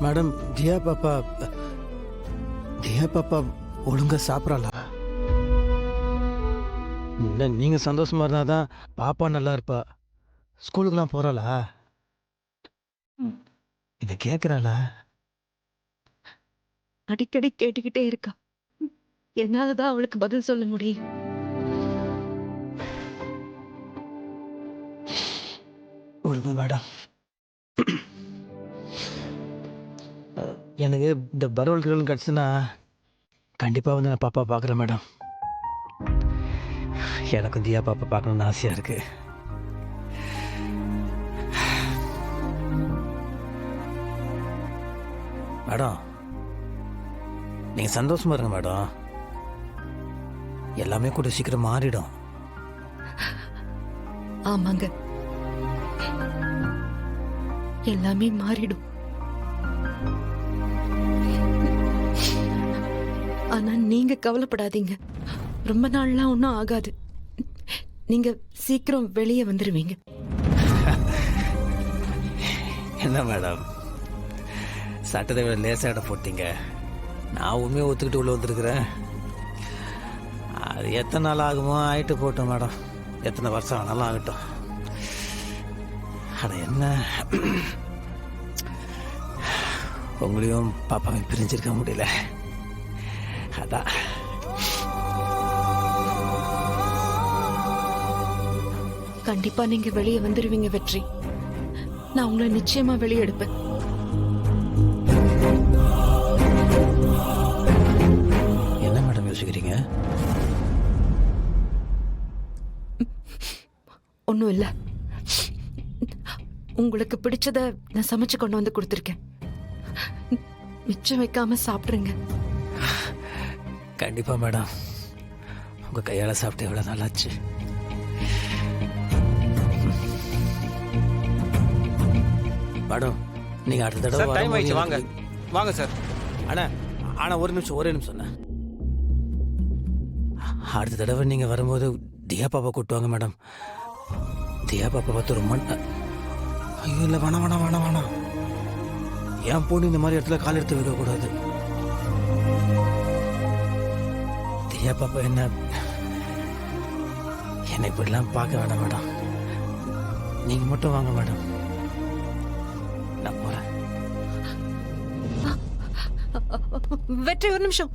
Madam, தியா பாப்பா ஒழுங்கா சாப்பிட்றாளா? இல்லை, நீங்கள் சந்தோஷமா இருந்தாதான் பாப்பா நல்லா இருப்பா. ஸ்கூலுக்குலாம் போகிறாளா? இதை கேட்குறாளா? அடிக்கடி கேட்டுக்கிட்டே இருக்கா. என்னாலதான் அவளுக்கு பதில் சொல்ல முடியும். ஒழுங்கு மேடம். எனக்கு இந்த பரவல் கிரவல் கிடச்சுன்னா கண்டிப்பாக வந்து நான் பாப்பா பார்க்குறேன் மேடம். எனக்கும் தியா பாப்பா பார்க்கணுன்னு ஆசையாக இருக்கு. மேடம், நீங்கள் சந்தோஷமா இருங்க மேடம். எல்லாமே கூட சீக்கிரம் மாறிடும். ஆமாங்க, எல்லாமே மாறிடும். ஆனா நீங்க கவலைப்படாதீங்க. ரொம்ப நாள்லாம் ஒன்றும் ஆகாது. நீங்க சீக்கிரம் வெளியே வந்துருவீங்க. என்ன மேடம், சட்டத்தை விட லேசாக இடம் போட்டீங்க. நான் உண்மையை ஒத்துக்கிட்டு உள்ள வந்துருக்குறேன். அது எத்தனை நாள் ஆகுமோ ஆகிட்டு போட்டோம் மேடம். எத்தனை வருஷம் ஆனாலும் ஆகட்டும். ஆனால் என்ன, உங்களையும் பாப்பாவையும் பிரிஞ்சிருக்க முடியல. அதான் கண்டிப்பா நீங்க வெளியே வந்துருவீங்க வெற்றி. நான் உங்களை நிச்சயமா வெளியே எடுப்பேன். என்ன மேடம் யோசிக்கிறீங்க? ஒண்ணும் இல்ல. உங்களுக்கு பிடிச்சத நான் சமைச்சு கொண்டு வந்து கொடுத்துருக்கேன். மிச்சம் வைக்காம சாப்பிடுங்க. கண்டிப்பா மேடம். உங்க கையால சாப்பிட்டு எவ்வளவு நல்லாச்சு. மேடம், நீங்க அடுத்த தடவை டைம் ஆயிடுச்சு. வாங்க வாங்க சார். ஆனா ஒரு நிமிஷம். அடுத்த தடவை நீங்க வரும்போது தியா பாப்பா கூட்டுவாங்க மேடம். தியா பாப்பா பார்த்து ரொம்ப ஐயோ இல்லை, வேணாம். என் பொண்ணு இந்த மாதிரி இடத்துல கால் எடுத்து வைக்கக்கூடாது. தியா பாப்பா என்னை இப்படிலாம் பார்க்க வேண்டாம் மேடம். நீங்க மட்டும் வாங்க மேடம். நான் போறேன். வெற்றி, ஒரு நிமிஷம்.